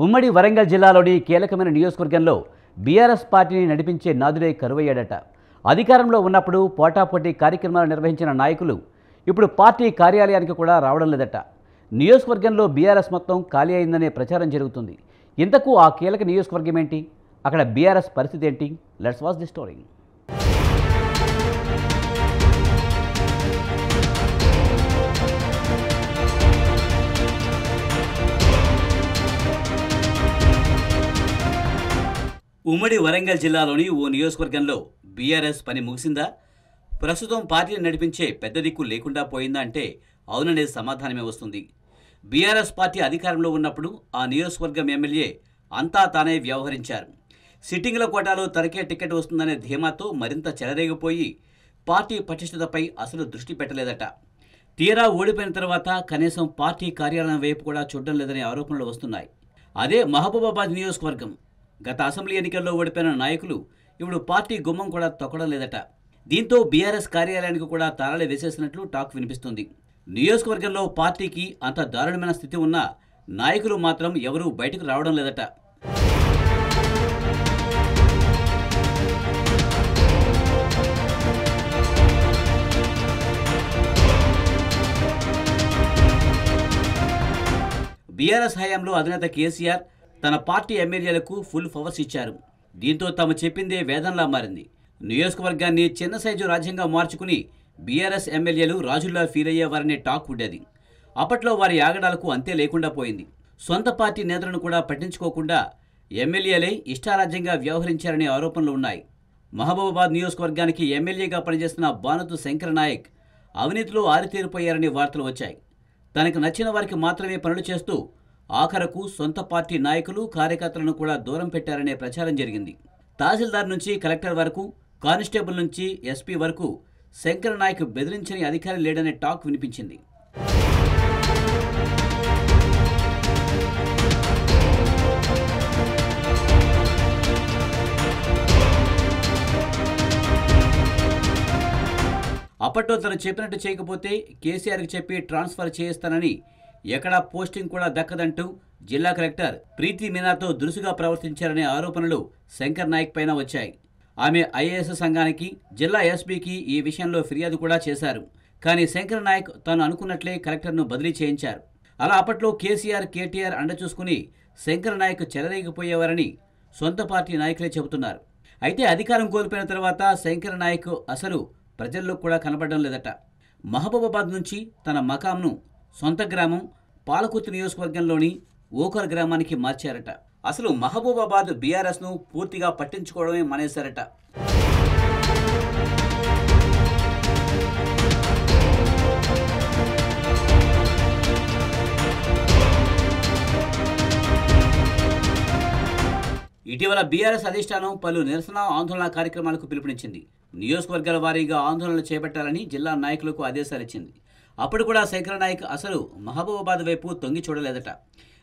ఉమ్మడి వరంగల్ జిల్లాలోని కీలకమైన నియోజకవర్గంలో బీఆర్ఎస్ పార్టీని నడిపించే నాదుడే కరువయ్యాడట. అధికారంలో ఉన్నప్పుడు పోటాపోటీ కార్యక్రమాలు నిర్వహించిన నాయకులు ఇప్పుడు పార్టీ కార్యాలయానికి కూడా రావడం లేదట. నియోజకవర్గంలో బీఆర్ఎస్ మొత్తం ఖాళీ అయిందనే ప్రచారం జరుగుతుంది. ఇంతకు ఆ కీలక నియోజకవర్గం ఏంటి? అక్కడ బీఆర్ఎస్ పరిస్థితి ఏంటి? Let's watch the story. ఉమ్మడి వరంగల్ జిల్లాలోని ఓ నియోజకవర్గంలో బీఆర్ఎస్ పని ముగిసిందా? ప్రస్తుతం పార్టీని నడిపించే పెద్ద దిక్కు లేకుండా పోయిందా అంటే అవుననే సమాధానమే వస్తుంది. బీఆర్ఎస్ పార్టీ అధికారంలో ఉన్నప్పుడు ఆ నియోజకవర్గం ఎమ్మెల్యే అంతా తానే వ్యవహరించారు. సిట్టింగ్ల కోటాలో తనకే టికెట్ వస్తుందనే ధీమాతో మరింత చెలరేగిపోయి పార్టీ పటిష్టతపై అసలు దృష్టి పెట్టలేదట. తీరా ఓడిపోయిన తర్వాత కనీసం పార్టీ కార్యాలయం వైపు కూడా చూడడం లేదనే ఆరోపణలు వస్తున్నాయి. అదే మహబూబాబాద్ నియోజకవర్గం. గత అసెంబ్లీ ఎన్నికల్లో ఓడిపోయిన నాయకులు ఇప్పుడు పార్టీ గుమ్మం కూడా తొక్కడం లేదట. దీంతో బీఆర్ఎస్ కార్యాలయానికి కూడా తాళాలు వేసేసినట్లు టాక్ వినిపిస్తుంది. నియోజకవర్గంలో పార్టీకి అంత దారుణమైన స్థితి ఉన్నా నాయకులు మాత్రం ఎవరూ బయటకు రావడం లేదట. బీఆర్ఎస్ హయాంలో అధినేత కేసీఆర్ తన పార్టీ ఎమ్మెల్యేలకు ఫుల్ పవర్స్ ఇచ్చారు. దీంతో తాము చెప్పిందే వేదంలా మారింది. నియోజకవర్గాన్ని చిన్న సైజు రాజ్యంగా మార్చుకుని బీఆర్ఎస్ ఎమ్మెల్యేలు రాజుల్లా ఫీల్ అయ్యేవారనే టాక్ ఉండేది. అప్పట్లో వారి ఆగడాలకు అంతే లేకుండా పోయింది. సొంత పార్టీ నేతలను కూడా పట్టించుకోకుండా ఎమ్మెల్యేలే ఇష్టారాజ్యంగా వ్యవహరించారనే ఆరోపణలు ఉన్నాయి. మహబూబాబాద్ నియోజకవర్గానికి ఎమ్మెల్యేగా పనిచేస్తున్న బానతు శంకర్ నాయక్ అవినీతిలో ఆరితేరిపోయారనే వార్తలు వచ్చాయి. తనకు నచ్చిన వారికి మాత్రమే పనులు చేస్తూ ఆఖరకు సొంత పార్టీ నాయకులు కార్యకర్తలను కూడా దూరం పెట్టారనే ప్రచారం జరిగింది. తహసీల్దార్ నుంచి కలెక్టర్ వరకు, కానిస్టేబుల్ నుంచి ఎస్పీ వరకు శంకర్ నాయక్ బెదిరించని అధికారి లేడనే టాక్ వినిపించింది. అప్పట్లో తను చెప్పినట్టు చేయకపోతే కేసీఆర్కి చెప్పి ట్రాన్స్ఫర్ చేయిస్తానని, ఎక్కడా పోస్టింగ్ కూడా దక్కదంటూ జిల్లా కలెక్టర్ ప్రీతి మీనాతో దురుసుగా ప్రవర్తించారనే ఆరోపణలు శంకర్ నాయక్ పైన వచ్చాయి. ఆమె ఐఏఎస్ సంఘానికి, జిల్లా ఎస్పీకి ఈ విషయంలో ఫిర్యాదు కూడా చేశారు. కానీ శంకర్ నాయక్ తాను అనుకున్నట్లే కలెక్టర్ను బదిలీ చేయించారు. అలా అప్పట్లో కేసీఆర్, కేటీఆర్ అండ చూసుకుని శంకర్ నాయక్ చెలరేగిపోయేవారని సొంత పార్టీ నాయకులే చెబుతున్నారు. అయితే అధికారం కోల్పోయిన తర్వాత శంకర్ నాయక్ అసలు ప్రజల్లో కూడా కనబడడం లేదట. మహబూబాబాద్ నుంచి తన మకాంను సొంత గ్రామం పాలకుర్తి నియోజకవర్గంలోని ఓకర్ గ్రామానికి మార్చారట. అసలు మహబూబాబాద్ బీఆర్ఎస్ను పూర్తిగా పట్టించుకోవడమే మానేశారట. ఇటీవల బీఆర్ఎస్ అధిష్టానం పలు నిరసన, ఆందోళన కార్యక్రమాలకు పిలుపునిచ్చింది. నియోజకవర్గాల వారీగా ఆందోళనలు చేపట్టాలని జిల్లా నాయకులకు ఆదేశాలిచ్చింది. అప్పుడు కూడా శంకర్ నాయక్ అసలు మహబూబాబాద్ వైపు తొంగి చూడలేదట.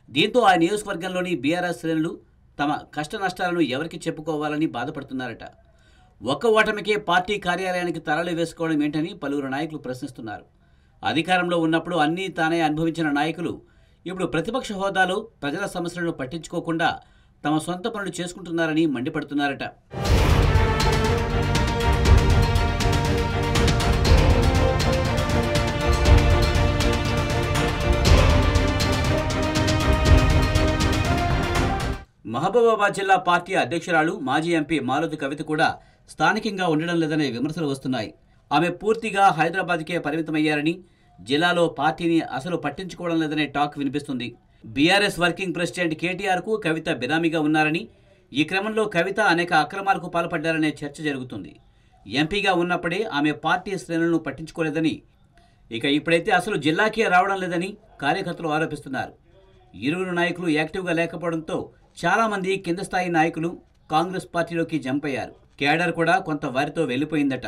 దీంతో ఆ నియోజకవర్గంలోని బీఆర్ఎస్ శ్రేణులు తమ కష్ట నష్టాలను ఎవరికి చెప్పుకోవాలని బాధపడుతున్నారట. ఒక్క ఓటమికే పార్టీ కార్యాలయానికి తరలి వేసుకోవడం ఏంటని పలువురు నాయకులు ప్రశ్నిస్తున్నారు. అధికారంలో ఉన్నప్పుడు అన్నీ తానే అనుభవించిన నాయకులు ఇప్పుడు ప్రతిపక్ష హోదాలో ప్రజల సమస్యలను పట్టించుకోకుండా తమ సొంత పనులు చేసుకుంటున్నారని మండిపడుతున్నారట. మహబూబాబాద్ జిల్లా పార్టీ అధ్యక్షురాలు, మాజీ ఎంపీ మాలతి కవిత కూడా స్థానికంగా ఉండడం లేదనే విమర్శలు వస్తున్నాయి. ఆమె పూర్తిగా హైదరాబాద్కే పరిమితమయ్యారని, జిల్లాలో పార్టీని అసలు పట్టించుకోవడం లేదనే టాక్ వినిపిస్తుంది. బీఆర్ఎస్ వర్కింగ్ ప్రెసిడెంట్ కేటీఆర్కు కవిత బినామీగా ఉన్నారని, ఈ క్రమంలో కవిత అనేక అక్రమాలకు పాల్పడ్డారనే చర్చ జరుగుతుంది. ఎంపీగా ఉన్నప్పుడే ఆమె పార్టీ శ్రేణులను పట్టించుకోలేదని, ఇక ఇప్పుడైతే అసలు జిల్లాకే రావడం లేదని కార్యకర్తలు ఆరోపిస్తున్నారు. ఇరువురు నాయకులు యాక్టివ్గా లేకపోవడంతో చాలామంది కింద స్థాయి నాయకులు కాంగ్రెస్ పార్టీలోకి జంప్ అయ్యారు. కేడర్ కూడా కొంత వారితో వెళ్ళిపోయిందట.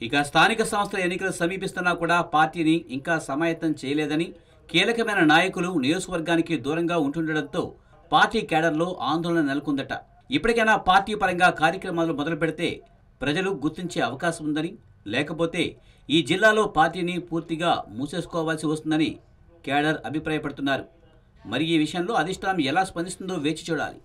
ఇక స్థానిక సంస్థల ఎన్నికలు సమీపిస్తున్నా కూడా పార్టీని ఇంకా సమాయత్తం చేయలేదని, కీలకమైన నాయకులు నియోజకవర్గానికి దూరంగా ఉంటుండడంతో పార్టీ కేడర్లో ఆందోళన నెలకొందట. ఇప్పటికైనా పార్టీ పరంగా కార్యక్రమాలు మొదలు పెడితే ప్రజలు గుర్తించే అవకాశం ఉందని, లేకపోతే ఈ జిల్లాలో పార్టీని పూర్తిగా మూసేసుకోవాల్సి వస్తుందని కేడర్ అభిప్రాయపడుతున్నారు. మరి ఈ విషయంలో అధిష్టానం ఎలా స్పందిస్తుందో వేచి చూడాలి.